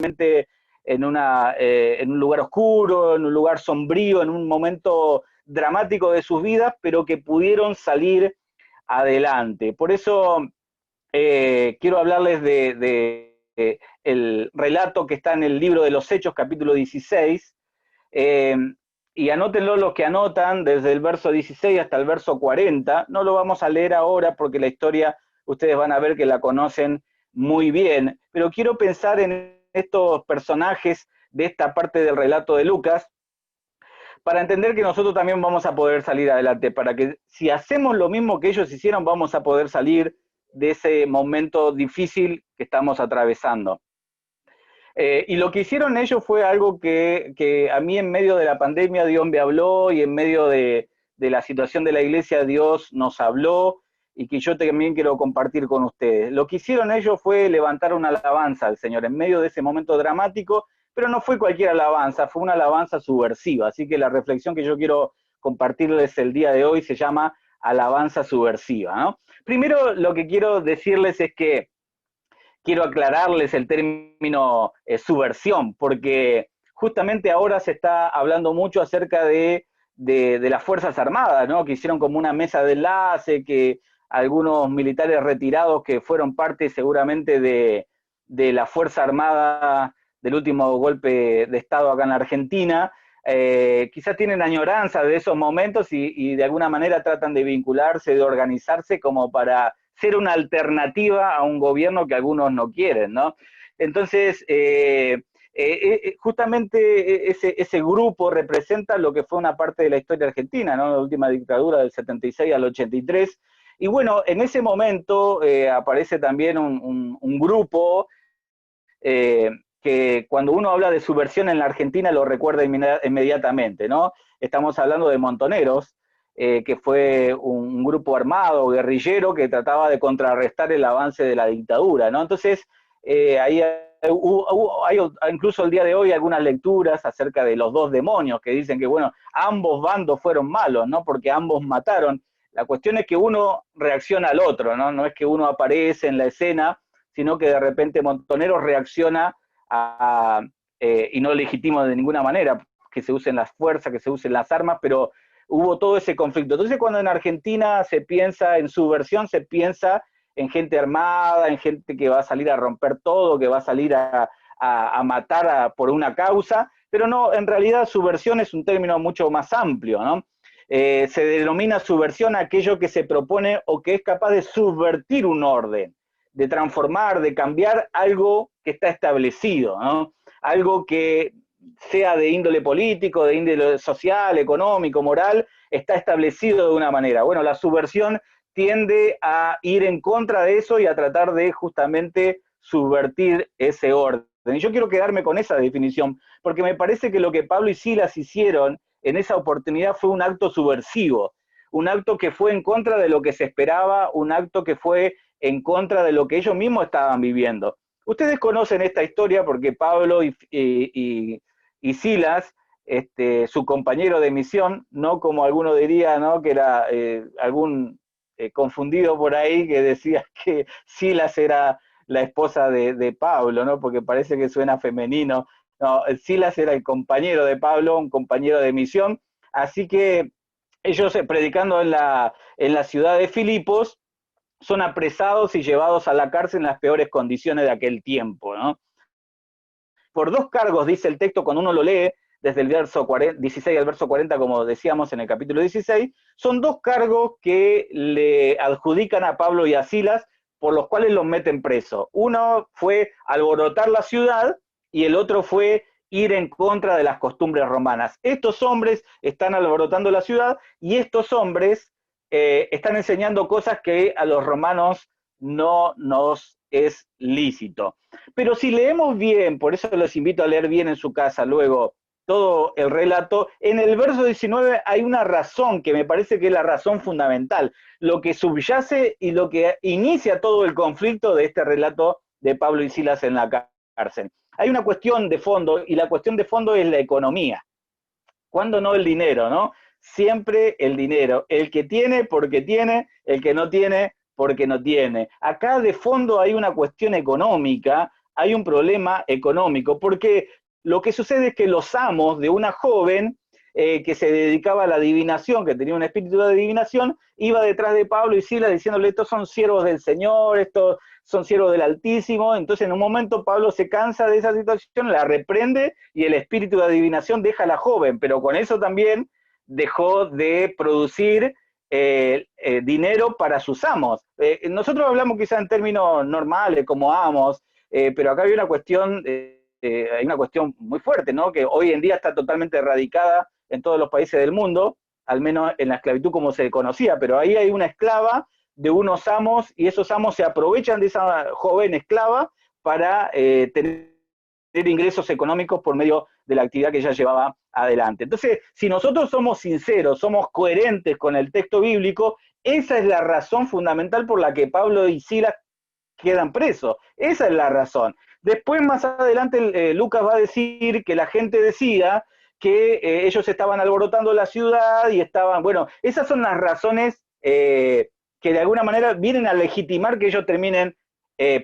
en un lugar oscuro, en un lugar sombrío, en un momento dramático de sus vidas, pero que pudieron salir adelante. Por eso quiero hablarles de el relato que está en el libro de los Hechos, capítulo 16, y anótenlo los que anotan, desde el verso 16 hasta el verso 40. No lo vamos a leer ahora porque la historia ustedes van a ver que la conocen muy bien, pero quiero pensar en estos personajes de esta parte del relato de Lucas, para entender que nosotros también vamos a poder salir adelante, para que si hacemos lo mismo que ellos hicieron, vamos a poder salir de ese momento difícil que estamos atravesando. Y lo que hicieron ellos fue algo que a mí en medio de la pandemia Dios me habló, y en medio de la situación de la iglesia Dios nos habló, y que yo también quiero compartir con ustedes. Lo que hicieron ellos fue levantar una alabanza al Señor en medio de ese momento dramático, pero no fue cualquier alabanza, fue una alabanza subversiva. Así que la reflexión que yo quiero compartirles el día de hoy se llama alabanza subversiva, ¿no? Primero, lo que quiero decirles es que quiero aclararles el término subversión, porque justamente ahora se está hablando mucho acerca de las Fuerzas Armadas, ¿no? Que hicieron como una mesa de enlace, que algunos militares retirados que fueron parte seguramente de la Fuerza Armada del último golpe de Estado acá en la Argentina, quizás tienen añoranza de esos momentos y de alguna manera tratan de vincularse, de organizarse como para ser una alternativa a un gobierno que algunos no quieren, ¿no? Entonces, justamente ese grupo representa lo que fue una parte de la historia argentina, ¿no? La última dictadura del 76 al 83. Y bueno, en ese momento aparece también un grupo que cuando uno habla de subversión en la Argentina lo recuerda inmediatamente, ¿no? Estamos hablando de Montoneros, que fue un grupo armado, guerrillero, que trataba de contrarrestar el avance de la dictadura, ¿no? Entonces, ahí hay incluso el día de hoy algunas lecturas acerca de los dos demonios, que dicen que, bueno, ambos bandos fueron malos, ¿no? Porque ambos mataron. La cuestión es que uno reacciona al otro, ¿no? No es que uno aparece en la escena, sino que de repente Montoneros reacciona y no legitimo de ninguna manera que se usen las fuerzas, que se usen las armas, pero hubo todo ese conflicto. Entonces, cuando en Argentina se piensa en subversión, se piensa en gente armada, en gente que va a salir a romper todo, que va a salir a matar por una causa, pero no, en realidad subversión es un término mucho más amplio, ¿no? Se denomina subversión aquello que se propone o que es capaz de subvertir un orden, de transformar, de cambiar algo que está establecido, ¿no? Algo que sea de índole político, de índole social, económico, moral, está establecido de una manera. Bueno, la subversión tiende a ir en contra de eso y a tratar de justamente subvertir ese orden. Y yo quiero quedarme con esa definición, porque me parece que lo que Pablo y Silas hicieron en esa oportunidad fue un acto subversivo, un acto que fue en contra de lo que se esperaba, un acto que fue en contra de lo que ellos mismos estaban viviendo. Ustedes conocen esta historia porque Pablo y Silas, su compañero de misión, no como alguno diría, ¿no? Que era algún confundido por ahí que decía que Silas era la esposa de Pablo, ¿no? Porque parece que suena femenino. No, Silas era el compañero de Pablo, un compañero de misión. Así que ellos predicando en la ciudad de Filipos, son apresados y llevados a la cárcel en las peores condiciones de aquel tiempo, ¿no? Por dos cargos, dice el texto, cuando uno lo lee, desde el verso 16 al verso 40, como decíamos en el capítulo 16, son dos cargos que le adjudican a Pablo y a Silas, por los cuales los meten preso. Uno fue alborotar la ciudad y el otro fue ir en contra de las costumbres romanas. Estos hombres están alborotando la ciudad y estos hombres están enseñando cosas que a los romanos no nos es lícito. Pero si leemos bien, por eso los invito a leer bien en su casa luego todo el relato, en el verso 19 hay una razón que me parece que es la razón fundamental, lo que subyace y lo que inicia todo el conflicto de este relato de Pablo y Silas en la cárcel. Hay una cuestión de fondo, y la cuestión de fondo es la economía. ¿Cuándo no el dinero, no? Siempre el dinero. El que tiene porque tiene, el que no tiene porque no tiene. Acá de fondo hay una cuestión económica, hay un problema económico, porque lo que sucede es que los amos de una joven que se dedicaba a la adivinación, que tenía un espíritu de adivinación, iba detrás de Pablo y Silas diciéndole, estos son siervos del Señor, estos son siervos del Altísimo. Entonces en un momento Pablo se cansa de esa situación, la reprende y el espíritu de adivinación deja a la joven, pero con eso también dejó de producir dinero para sus amos. Nosotros hablamos quizá en términos normales, como amos, pero acá hay una cuestión muy fuerte, ¿no? Que hoy en día está totalmente erradicada en todos los países del mundo, al menos en la esclavitud como se conocía, pero ahí hay una esclava de unos amos y esos amos se aprovechan de esa joven esclava para tener ingresos económicos por medio de la actividad que ella llevaba adelante. Entonces, si nosotros somos sinceros, somos coherentes con el texto bíblico, esa es la razón fundamental por la que Pablo y Silas quedan presos. Esa es la razón. Después, más adelante, Lucas va a decir que la gente decía que ellos estaban alborotando la ciudad y estaban, bueno, esas son las razones que de alguna manera vienen a legitimar que ellos terminen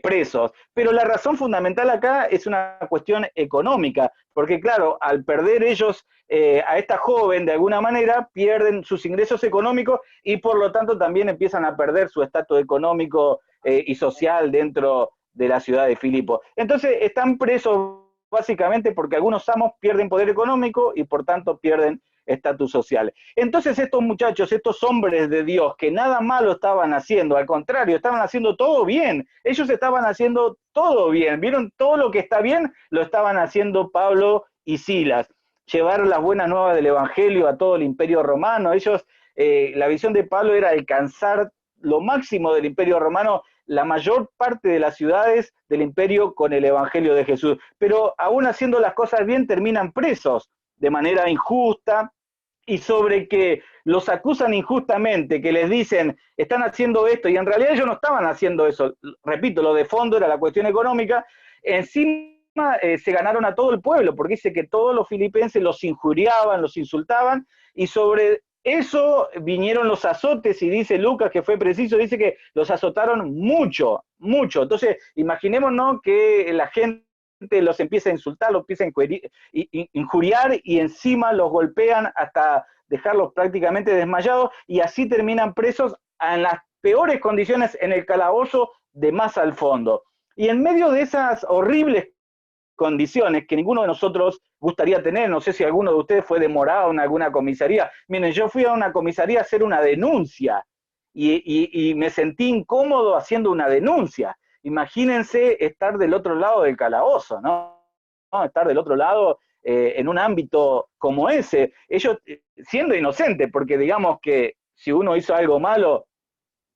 presos. Pero la razón fundamental acá es una cuestión económica, porque claro, al perder ellos a esta joven, de alguna manera, pierden sus ingresos económicos y por lo tanto también empiezan a perder su estatus económico y social dentro de la ciudad de Filipo. Entonces están presos básicamente porque algunos amos pierden poder económico y por tanto pierden estatus social. Entonces estos muchachos, estos hombres de Dios que nada malo estaban haciendo, al contrario, estaban haciendo todo bien, ellos estaban haciendo todo bien, vieron todo lo que está bien, lo estaban haciendo Pablo y Silas, llevar las buenas nuevas del Evangelio a todo el Imperio Romano. Ellos, la visión de Pablo era alcanzar lo máximo del Imperio Romano, la mayor parte de las ciudades del imperio con el Evangelio de Jesús, pero aún haciendo las cosas bien terminan presos de manera injusta y sobre que los acusan injustamente, que les dicen están haciendo esto y en realidad ellos no estaban haciendo eso. Repito, lo de fondo era la cuestión económica. Encima se ganaron a todo el pueblo porque dice que todos los filipenses los injuriaban, los insultaban y sobre eso vinieron los azotes y dice Lucas que fue preciso, dice que los azotaron mucho, mucho. Entonces, imaginémonos que la gente los empieza a insultar, los empieza a injuriar y encima los golpean hasta dejarlos prácticamente desmayados y así terminan presos en las peores condiciones en el calabozo de más al fondo. Y en medio de esas horribles condiciones que ninguno de nosotros gustaría tener, no sé si alguno de ustedes fue demorado en alguna comisaría. Miren, yo fui a una comisaría a hacer una denuncia y me sentí incómodo haciendo una denuncia. Imagínense estar del otro lado del calabozo, ¿no? Estar del otro lado en un ámbito como ese. Ellos siendo inocentes, porque digamos que si uno hizo algo malo,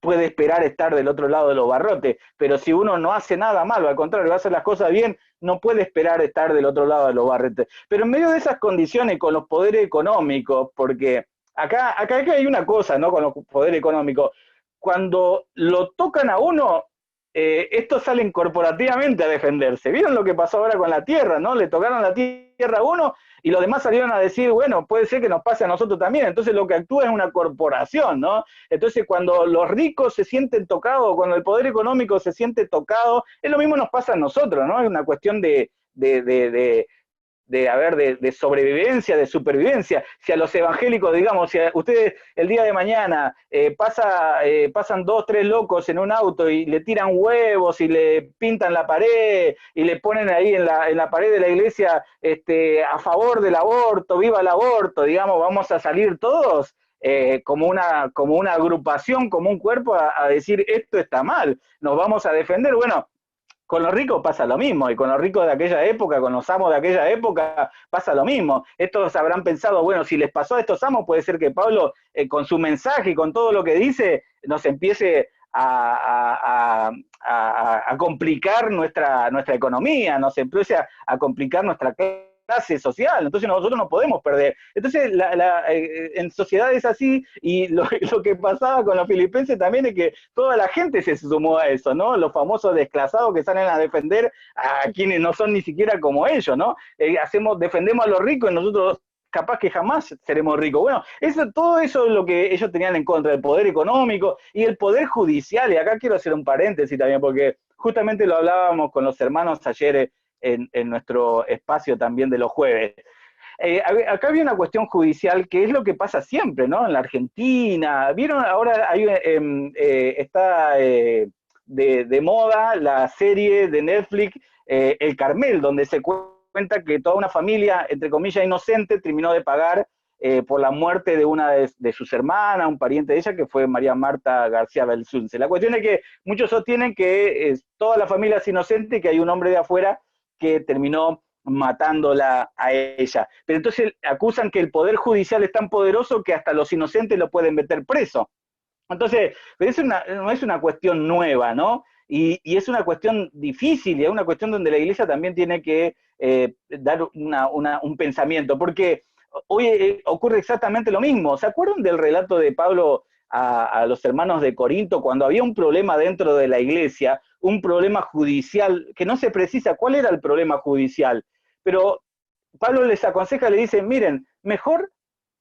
puede esperar estar del otro lado de los barrotes, pero si uno no hace nada malo, al contrario, hace las cosas bien, no puede esperar estar del otro lado de los barrotes. Pero en medio de esas condiciones, con los poderes económicos, porque acá hay una cosa, ¿no? Con los poderes económicos, cuando lo tocan a uno, estos salen corporativamente a defenderse. ¿Vieron lo que pasó ahora con la tierra, no? Le tocaron la tierra a uno y los demás salieron a decir, bueno, puede ser que nos pase a nosotros también. Entonces lo que actúa es una corporación, ¿no? Entonces cuando los ricos se sienten tocados, cuando el poder económico se siente tocado, es lo mismo nos pasa a nosotros, ¿no? Es una cuestión de sobrevivencia, de supervivencia. Si a los evangélicos, digamos, si a ustedes el día de mañana pasan 2, 3 locos en un auto y le tiran huevos y le pintan la pared y le ponen ahí en la pared de la iglesia a favor del aborto, viva el aborto, digamos, vamos a salir todos como una agrupación, como un cuerpo a decir esto está mal, nos vamos a defender. Bueno, con los ricos pasa lo mismo, y con los ricos de aquella época, con los amos de aquella época, pasa lo mismo. Estos habrán pensado, bueno, si les pasó a estos amos, puede ser que Pablo, con su mensaje y con todo lo que dice, nos empiece a complicar nuestra economía, nos empiece a complicar nuestra clase social. Entonces nosotros no podemos perder. Entonces en sociedades así, y lo que pasaba con los filipenses también es que toda la gente se sumó a eso, ¿no? Los famosos desclasados que salen a defender a quienes no son ni siquiera como ellos, ¿no? Defendemos a los ricos y nosotros capaz que jamás seremos ricos. Bueno, todo eso es lo que ellos tenían en contra, el poder económico y el poder judicial. Y acá quiero hacer un paréntesis también, porque justamente lo hablábamos con los hermanos ayer en nuestro espacio también de los jueves. Acá había una cuestión judicial que es lo que pasa siempre, ¿no? En la Argentina. ¿Vieron? Ahora está de moda la serie de Netflix El Carmel, donde se cuenta que toda una familia, entre comillas, inocente, terminó de pagar por la muerte de una de sus hermanas, un pariente de ella, que fue María Marta García Belsunce. La cuestión es que muchos sostienen que toda la familia es inocente y que hay un hombre de afuera que terminó matándola a ella. Pero entonces acusan que el poder judicial es tan poderoso que hasta los inocentes lo pueden meter preso. Entonces, no es una cuestión nueva, ¿no? Y es una cuestión difícil y es una cuestión donde la Iglesia también tiene que dar un pensamiento, porque hoy ocurre exactamente lo mismo. ¿Se acuerdan del relato de Pablo a los hermanos de Corinto cuando había un problema dentro de la Iglesia, un problema judicial, que no se precisa cuál era el problema judicial? Pero Pablo les aconseja, le dice, miren, mejor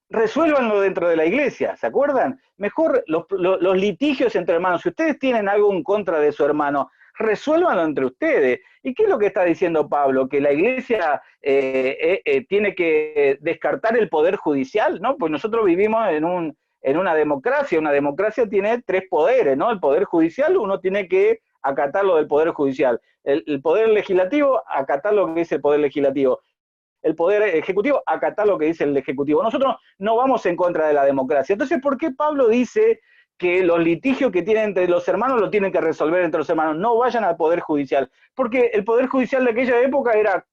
resuélvanlo dentro de la iglesia, ¿se acuerdan? Mejor los litigios entre hermanos, si ustedes tienen algo en contra de su hermano, resuélvanlo entre ustedes. ¿Y qué es lo que está diciendo Pablo? ¿Que la iglesia tiene que descartar el poder judicial? ¿No? Pues nosotros vivimos en una democracia tiene tres poderes, ¿no? El poder judicial, uno tiene que acatar lo del poder judicial. El poder legislativo, acatar lo que dice el poder legislativo. El poder ejecutivo, acatar lo que dice el ejecutivo. Nosotros no vamos en contra de la democracia. Entonces, ¿por qué Pablo dice que los litigios que tienen entre los hermanos lo tienen que resolver entre los hermanos? No vayan al poder judicial, porque el poder judicial de aquella época era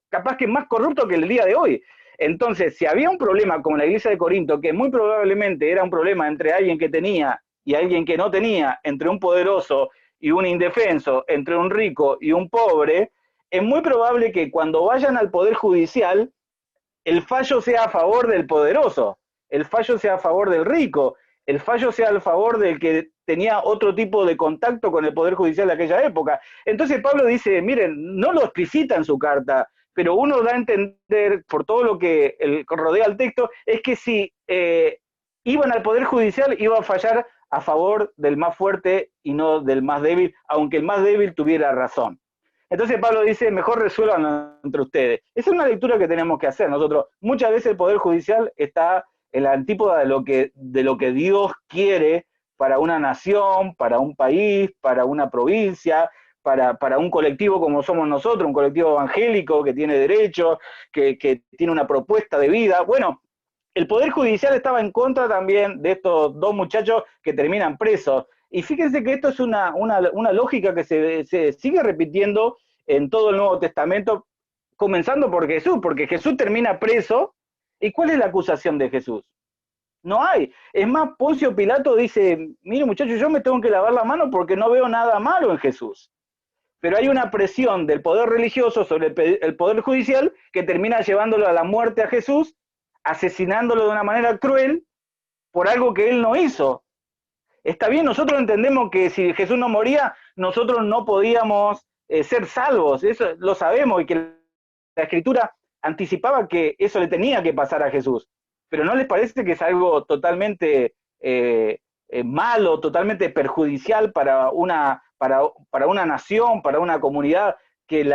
capaz que más corrupto que el día de hoy. Entonces, si había un problema como la iglesia de Corinto, que muy probablemente era un problema entre alguien que tenía y alguien que no tenía, entre un poderoso y un indefenso, entre un rico y un pobre, es muy probable que cuando vayan al poder judicial, el fallo sea a favor del poderoso, el fallo sea a favor del rico, el fallo sea a favor del que tenía otro tipo de contacto con el poder judicial de aquella época. Entonces Pablo dice, miren, no lo explicita en su carta, pero uno da a entender, por todo lo que rodea el texto, es que si iban al poder judicial, iba a fallar a favor del más fuerte y no del más débil, aunque el más débil tuviera razón. Entonces Pablo dice, mejor resuelvan entre ustedes. Esa es una lectura que tenemos que hacer nosotros. Muchas veces el Poder Judicial está en la antípoda de lo que Dios quiere para una nación, para un país, para una provincia, para un colectivo como somos nosotros, un colectivo evangélico que tiene derechos, que tiene una propuesta de vida. Bueno, el Poder Judicial estaba en contra también de estos dos muchachos que terminan presos. Y fíjense que esto es una lógica que se sigue repitiendo en todo el Nuevo Testamento, comenzando por Jesús, porque Jesús termina preso. ¿Y cuál es la acusación de Jesús? No hay. Es más, Poncio Pilato dice, mire muchachos, yo me tengo que lavar la mano porque no veo nada malo en Jesús. Pero hay una presión del poder religioso sobre el poder judicial que termina llevándolo a la muerte a Jesús, asesinándolo de una manera cruel por algo que él no hizo. Está bien, nosotros entendemos que si Jesús no moría, nosotros no podíamos ser salvos, eso lo sabemos, y que la Escritura anticipaba que eso le tenía que pasar a Jesús. Pero ¿no les parece que es algo totalmente malo, totalmente perjudicial para una nación, para una comunidad, que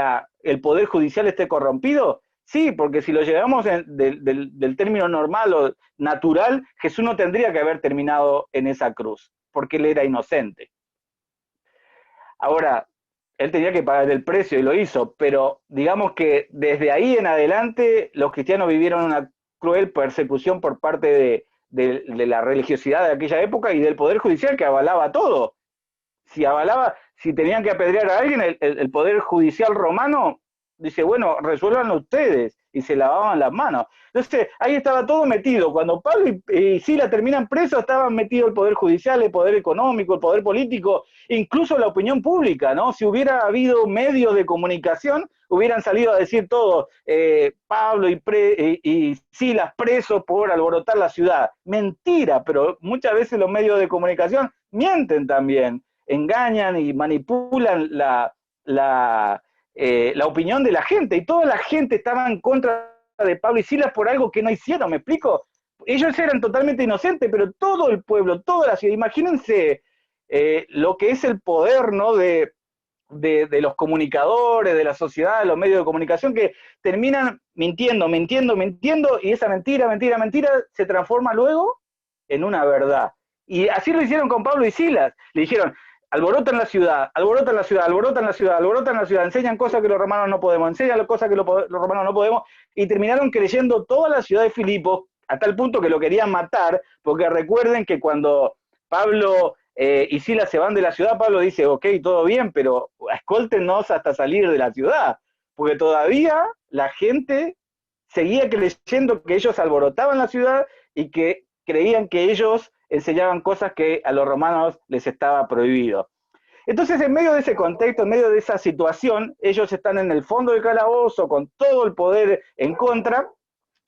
el poder judicial esté corrompido? Sí, porque si lo llevamos del término normal o natural, Jesús no tendría que haber terminado en esa cruz, porque él era inocente. Ahora, él tenía que pagar el precio y lo hizo, pero digamos que desde ahí en adelante los cristianos vivieron una cruel persecución por parte de la religiosidad de aquella época y del poder judicial que avalaba todo. Si tenían que apedrear a alguien, el poder judicial romano dice, bueno, resuélvanlo ustedes, y se lavaban las manos. Entonces, ahí estaba todo metido. Cuando Pablo y Sila terminan presos, estaban metidos el poder judicial, el poder económico, el poder político, incluso la opinión pública, ¿no? Si hubiera habido medios de comunicación, hubieran salido a decir todo, Pablo y Silas presos por alborotar la ciudad. Mentira, pero muchas veces los medios de comunicación mienten también, engañan y manipulan la opinión de la gente, y toda la gente estaba en contra de Pablo y Silas por algo que no hicieron, ¿me explico? Ellos eran totalmente inocentes, pero todo el pueblo, toda la ciudad, imagínense lo que es el poder, ¿no? De los comunicadores, de la sociedad, de los medios de comunicación, que terminan mintiendo, mintiendo, mintiendo, y esa mentira, mentira, mentira, se transforma luego en una verdad. Y así lo hicieron con Pablo y Silas. Le dijeron, alborotan la ciudad, alborotan la ciudad, alborotan la ciudad, alborotan la ciudad, enseñan cosas que los romanos no podemos, enseñan cosas que los romanos no podemos, y terminaron creyendo toda la ciudad de Filipos, a tal punto que lo querían matar, porque recuerden que cuando Pablo y Silas se van de la ciudad, Pablo dice, ok, todo bien, pero escóltenos hasta salir de la ciudad, porque todavía la gente seguía creyendo que ellos alborotaban la ciudad y que creían que ellos enseñaban cosas que a los romanos les estaba prohibido. Entonces, en medio de ese contexto, en medio de esa situación, ellos están en el fondo del calabozo con todo el poder en contra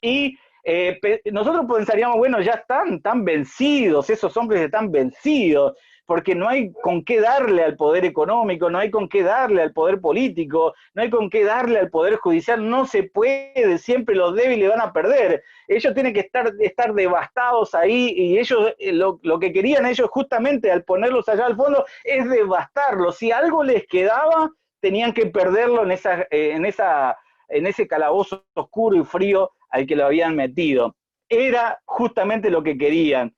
y nosotros pensaríamos, bueno, ya están vencidos, esos hombres están vencidos, porque no hay con qué darle al poder económico, no hay con qué darle al poder político, no hay con qué darle al poder judicial, no se puede, siempre los débiles van a perder. Ellos tienen que estar devastados ahí, y ellos, lo que querían ellos justamente al ponerlos allá al fondo es devastarlos. Si algo les quedaba, tenían que perderlo en ese calabozo oscuro y frío al que lo habían metido. Era justamente lo que querían,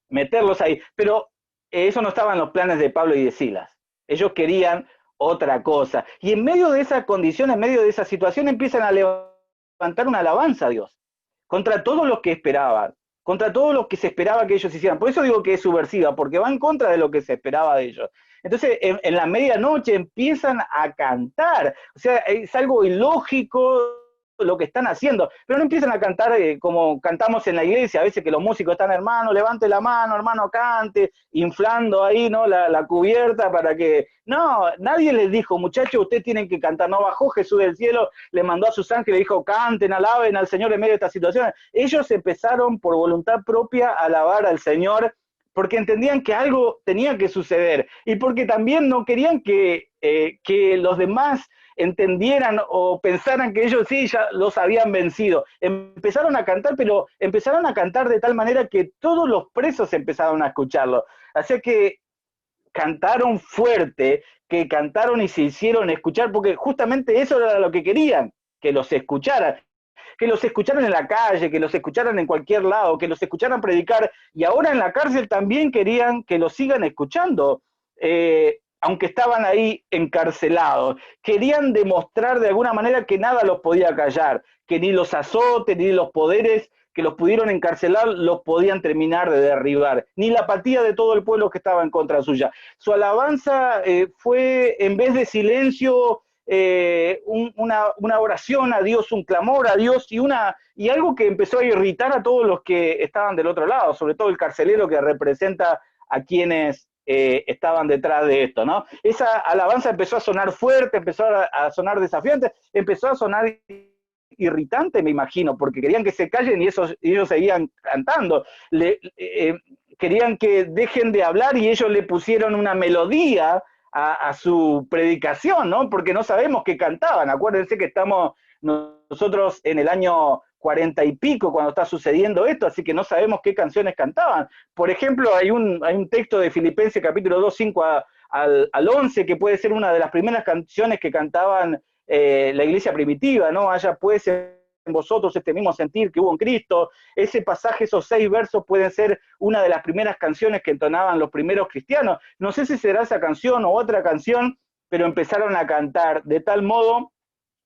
meterlos ahí. Pero eso no estaba en los planes de Pablo y de Silas. Ellos querían otra cosa. Y en medio de esa condición, en medio de esa situación, empiezan a levantar una alabanza a Dios, contra todos los que esperaban, contra todo lo que se esperaba que ellos hicieran. Por eso digo que es subversiva, porque va en contra de lo que se esperaba de ellos. Entonces, en la medianoche empiezan a cantar. O sea, es algo ilógico lo que están haciendo, pero no empiezan a cantar como cantamos en la iglesia, a veces que los músicos están, hermano, levante la mano, hermano, cante, inflando ahí, ¿no? La cubierta para que... No, nadie les dijo, muchachos, ustedes tienen que cantar. No bajó Jesús del cielo, le mandó a sus ángeles, le dijo, canten, alaben al Señor en medio de estas situaciones. Ellos empezaron por voluntad propia a alabar al Señor, porque entendían que algo tenía que suceder, y porque también no querían que los demás entendieran o pensaran que ellos sí ya los habían vencido. Empezaron a cantar, pero empezaron a cantar de tal manera que todos los presos empezaron a escucharlo. Así que cantaron fuerte, que cantaron y se hicieron escuchar, porque justamente eso era lo que querían, que los escucharan. Que los escucharan en la calle, que los escucharan en cualquier lado, que los escucharan predicar, y ahora en la cárcel también querían que los sigan escuchando, aunque estaban ahí encarcelados. Querían demostrar de alguna manera que nada los podía callar, que ni los azotes, ni los poderes que los pudieron encarcelar los podían terminar de derribar, ni la apatía de todo el pueblo que estaba en contra suya. Su alabanza fue, en vez de silencio, una oración a Dios, un clamor a Dios, y algo que empezó a irritar a todos los que estaban del otro lado, sobre todo el carcelero que representa a quienes estaban detrás de esto, ¿no? Esa alabanza empezó a sonar fuerte, empezó a sonar desafiante, empezó a sonar irritante, me imagino, porque querían que se callen y ellos seguían cantando. Querían que dejen de hablar y ellos le pusieron una melodía a su predicación, ¿no? Porque no sabemos qué cantaban. Acuérdense que estamos nosotros en el año 40 y pico cuando está sucediendo esto, así que no sabemos qué canciones cantaban. Por ejemplo, hay un texto de Filipenses capítulo 2, 5 al 11, que puede ser una de las primeras canciones que cantaban la iglesia primitiva, ¿no? Haya pues en vosotros este mismo sentir que hubo en Cristo. Ese pasaje, esos 6 versos pueden ser una de las primeras canciones que entonaban los primeros cristianos. No sé si será esa canción o otra canción, pero empezaron a cantar de tal modo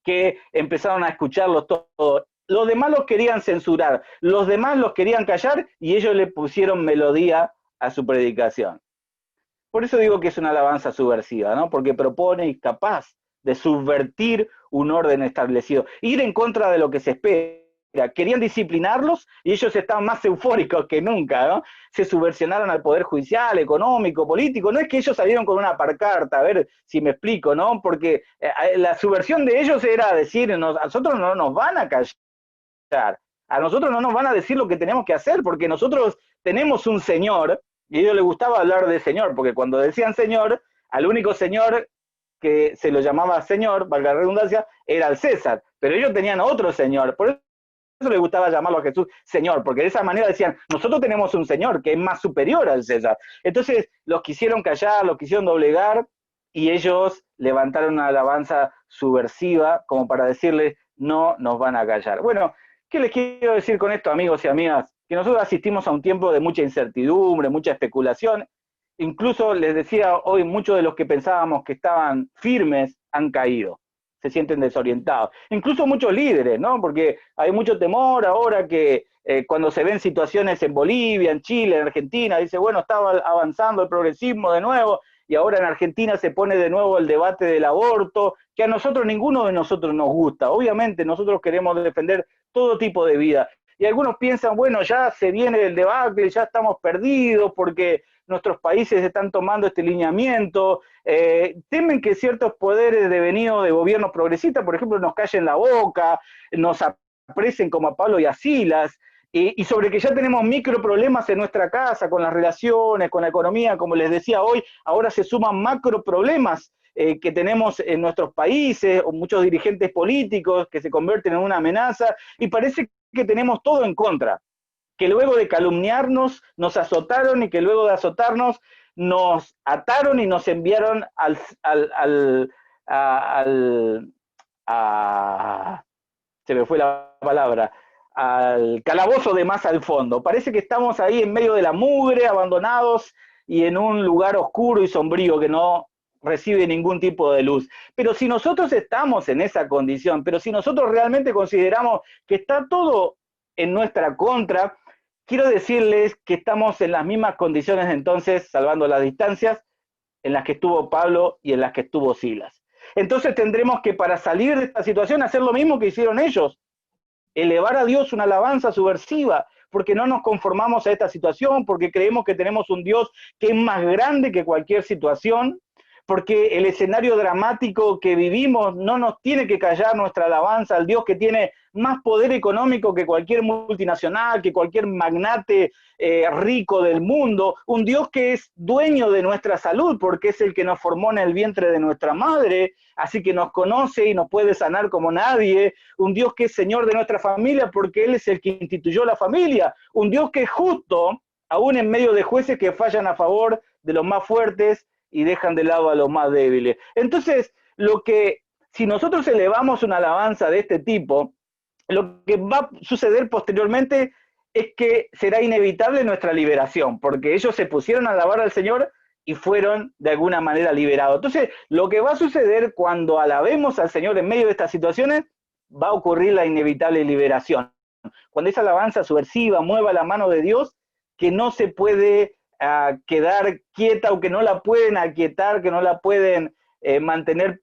que empezaron a escucharlos todos. Los demás los querían censurar, los demás los querían callar, y ellos le pusieron melodía a su predicación. Por eso digo que es una alabanza subversiva, ¿no? Porque propone y capaz de subvertir un orden establecido, ir en contra de lo que se espera. Querían disciplinarlos y ellos estaban más eufóricos que nunca, ¿no? Se subversionaron al poder judicial, económico, político. No es que ellos salieron con una pancarta, a ver si me explico, ¿no? Porque la subversión de ellos era decir, a nosotros no nos van a callar, a nosotros no nos van a decir lo que tenemos que hacer, porque nosotros tenemos un señor, y a ellos les gustaba hablar de señor, porque cuando decían señor, al único señor que se lo llamaba señor, valga la redundancia, era el César. pero ellos tenían otro Señor. Por eso les gustaba llamarlo a Jesús Señor, porque de esa manera decían, nosotros tenemos un Señor que es más superior al César. Entonces los quisieron callar, los quisieron doblegar, y ellos levantaron una alabanza subversiva como para decirles, no nos van a callar. Bueno, ¿qué les quiero decir con esto, amigos y amigas? Que nosotros asistimos a un tiempo de mucha incertidumbre, mucha especulación. Incluso les decía hoy, muchos de los que pensábamos que estaban firmes han caído, se sienten desorientados. Incluso muchos líderes, ¿no? Porque hay mucho temor ahora que cuando se ven situaciones en Bolivia, en Chile, en Argentina, dice, bueno, estaba avanzando el progresismo de nuevo, y ahora en Argentina se pone de nuevo el debate del aborto, que a nosotros, ninguno de nosotros nos gusta. Obviamente nosotros queremos defender todo tipo de vida. Y algunos piensan, bueno, ya se viene el debacle, ya estamos perdidos porque nuestros países están tomando este lineamiento, temen que ciertos poderes devenidos de gobiernos progresistas, por ejemplo, nos callen la boca, nos apresen como a Pablo y a Silas, y sobre que ya tenemos micro problemas en nuestra casa, con las relaciones, con la economía, como les decía hoy, ahora se suman macro problemas que tenemos en nuestros países, o muchos dirigentes políticos que se convierten en una amenaza, y parece que tenemos todo en contra, que luego de calumniarnos nos azotaron, y que luego de azotarnos nos ataron y nos enviaron se me fue la palabra, al calabozo de más al fondo. Parece que estamos ahí en medio de la mugre, abandonados, y en un lugar oscuro y sombrío que no recibe ningún tipo de luz. Pero si nosotros estamos en esa condición, pero si nosotros realmente consideramos que está todo en nuestra contra, quiero decirles que estamos en las mismas condiciones entonces, salvando las distancias, en las que estuvo Pablo y en las que estuvo Silas. Entonces tendremos que, para salir de esta situación, hacer lo mismo que hicieron ellos, elevar a Dios una alabanza subversiva, porque no nos conformamos a esta situación, porque creemos que tenemos un Dios que es más grande que cualquier situación, porque el escenario dramático que vivimos no nos tiene que callar nuestra alabanza al Dios que tiene más poder económico que cualquier multinacional, que cualquier magnate rico del mundo, un Dios que es dueño de nuestra salud, porque es el que nos formó en el vientre de nuestra madre, así que nos conoce y nos puede sanar como nadie, un Dios que es Señor de nuestra familia, porque Él es el que instituyó la familia, un Dios que es justo, aún en medio de jueces que fallan a favor de los más fuertes y dejan de lado a los más débiles. Entonces, si nosotros elevamos una alabanza de este tipo, lo que va a suceder posteriormente es que será inevitable nuestra liberación, porque ellos se pusieron a alabar al Señor y fueron de alguna manera liberados. Entonces, lo que va a suceder cuando alabemos al Señor en medio de estas situaciones, va a ocurrir la inevitable liberación. Cuando esa alabanza subversiva mueva la mano de Dios, que no se puede quedar quieta, o que no la pueden aquietar, que no la pueden mantener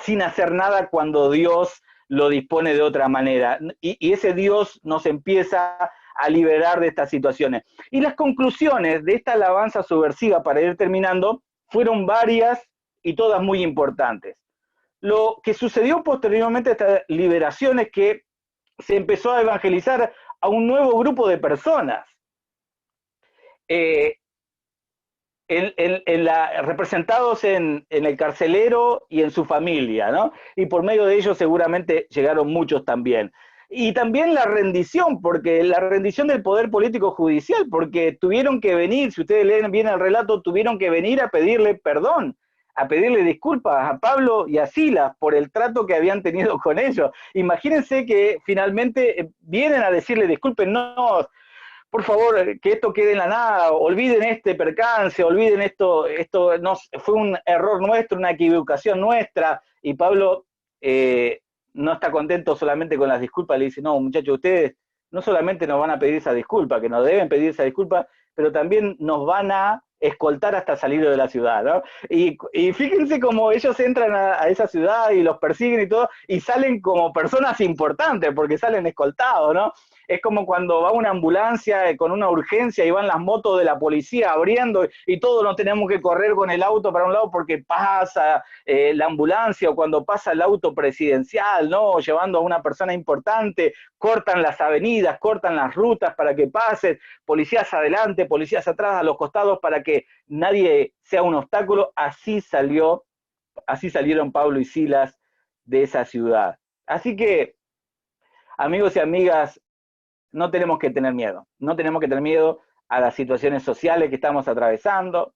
sin hacer nada cuando Dios lo dispone de otra manera. Y ese Dios nos empieza a liberar de estas situaciones. Y las conclusiones de esta alabanza subversiva, para ir terminando, fueron varias y todas muy importantes. Lo que sucedió posteriormente a esta liberación es que se empezó a evangelizar a un nuevo grupo de personas. Representados en el carcelero y en su familia, ¿no? Y por medio de ellos seguramente llegaron muchos también. Y también la rendición, porque la rendición del poder político judicial, porque tuvieron que venir, si ustedes leen bien el relato, tuvieron que venir a pedirle perdón, a pedirle disculpas a Pablo y a Silas por el trato que habían tenido con ellos. Imagínense que finalmente vienen a decirle disculpen, no, por favor, que esto quede en la nada, olviden este percance, olviden esto no, fue un error nuestro, una equivocación nuestra, y Pablo no está contento solamente con las disculpas, le dice, no, muchachos, ustedes no solamente nos van a pedir esa disculpa, que nos deben pedir esa disculpa, pero también nos van a escoltar hasta salir de la ciudad, ¿no? Y fíjense cómo ellos entran a esa ciudad y los persiguen y todo, y salen como personas importantes, porque salen escoltados, ¿no? Es como cuando va una ambulancia con una urgencia y van las motos de la policía abriendo y todos nos tenemos que correr con el auto para un lado porque pasa la ambulancia, o cuando pasa el auto presidencial, ¿no? Llevando a una persona importante, cortan las avenidas, cortan las rutas para que pasen, policías adelante, policías atrás, a los costados, para que nadie sea un obstáculo. Así salieron Pablo y Silas de esa ciudad. Así que, amigos y amigas, no tenemos que tener miedo. No tenemos que tener miedo a las situaciones sociales que estamos atravesando,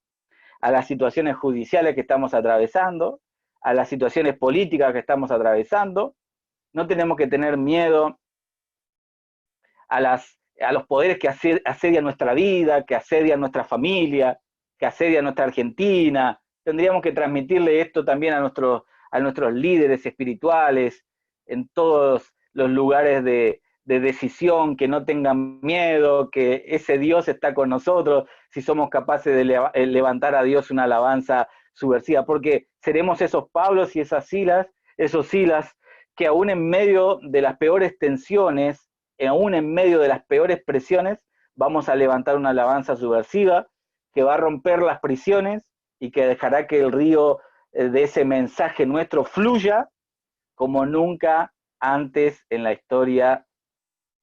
a las situaciones judiciales que estamos atravesando, a las situaciones políticas que estamos atravesando. No tenemos que tener miedo a los poderes que asedian nuestra vida, que asedian nuestra familia, que asedian nuestra Argentina. Tendríamos que transmitirle esto también a nuestros líderes espirituales en todos los lugares de decisión, que no tengan miedo, que ese Dios está con nosotros, si somos capaces de levantar a Dios una alabanza subversiva, porque seremos esos Pablos y esas Silas, esos Silas, que aún en medio de las peores tensiones, aún en medio de las peores presiones, vamos a levantar una alabanza subversiva que va a romper las prisiones y que dejará que el río de ese mensaje nuestro fluya como nunca antes en la historia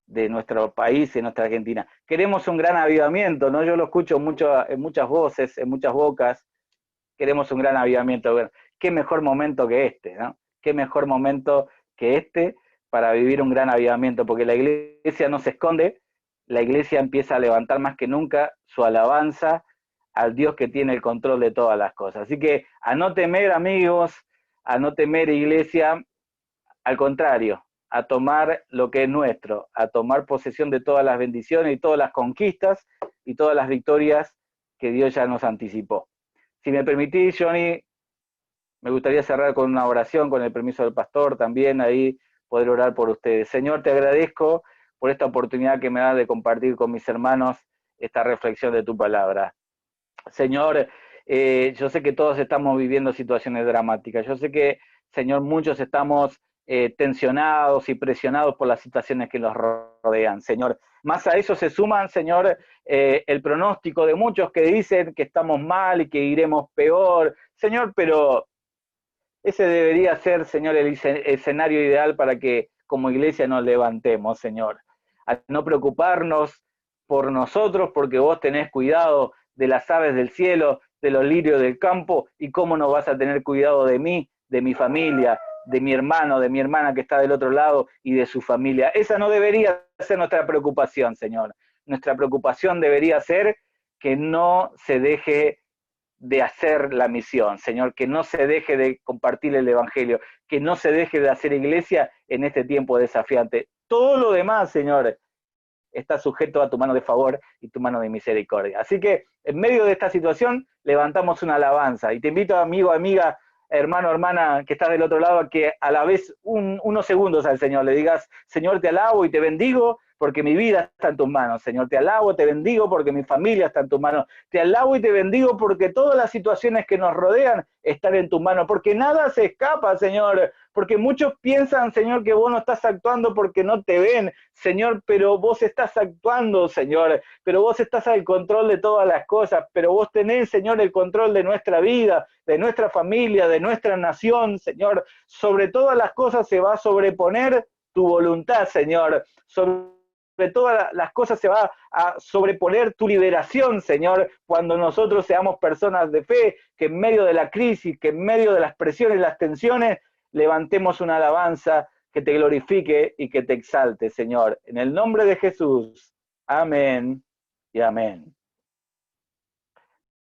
de nuestro país, en nuestra Argentina. Queremos un gran avivamiento, ¿no? Yo lo escucho mucho en muchas voces, en muchas bocas. Queremos un gran avivamiento. Bueno, qué mejor momento que este, ¿no? Qué mejor momento que este para vivir un gran avivamiento, porque la iglesia no se esconde, la iglesia empieza a levantar más que nunca su alabanza al Dios que tiene el control de todas las cosas. Así que a no temer, amigos, a no temer, iglesia, al contrario, a tomar lo que es nuestro, a tomar posesión de todas las bendiciones y todas las conquistas y todas las victorias que Dios ya nos anticipó. Si me permitís, Johnny, me gustaría cerrar con una oración, con el permiso del pastor, también ahí poder orar por ustedes. Señor, te agradezco por esta oportunidad que me da de compartir con mis hermanos esta reflexión de tu palabra. Señor, yo sé que todos estamos viviendo situaciones dramáticas. Yo sé que, Señor, muchos estamos tensionados y presionados por las situaciones que nos rodean, Señor. Más a eso se suman, Señor, el pronóstico de muchos que dicen que estamos mal y que iremos peor. Señor, pero ese debería ser, Señor, el escenario ideal para que como iglesia nos levantemos, Señor. A no preocuparnos por nosotros, porque vos tenés cuidado de las aves del cielo, de los lirios del campo, y cómo no vas a tener cuidado de mí, de mi familia, de mi hermano, de mi hermana que está del otro lado y de su familia. Esa no debería ser nuestra preocupación, Señor. Nuestra preocupación debería ser que no se deje de hacer la misión, Señor, que no se deje de compartir el Evangelio, que no se deje de hacer iglesia en este tiempo desafiante. Todo lo demás, Señor, está sujeto a tu mano de favor y tu mano de misericordia. Así que en medio de esta situación levantamos una alabanza y te invito, amigo, amiga, hermano, hermana, que estás del otro lado, a que a la vez unos segundos al Señor le digas: Señor, te alabo y te bendigo porque mi vida está en tus manos. Señor, te alabo, te bendigo porque mi familia está en tus manos. Te alabo y te bendigo porque todas las situaciones que nos rodean están en tus manos, porque nada se escapa, Señor, porque muchos piensan, Señor, que vos no estás actuando porque no te ven, Señor, pero vos estás actuando, Señor, pero vos estás al control de todas las cosas, pero vos tenés, Señor, el control de nuestra vida, de nuestra familia, de nuestra nación, Señor. Sobre todas las cosas se va a sobreponer tu voluntad, Señor. Sobre todas las cosas se va a sobreponer tu liberación, Señor, cuando nosotros seamos personas de fe, que en medio de la crisis, que en medio de las presiones y las tensiones, levantemos una alabanza que te glorifique y que te exalte, Señor. En el nombre de Jesús. Amén y amén.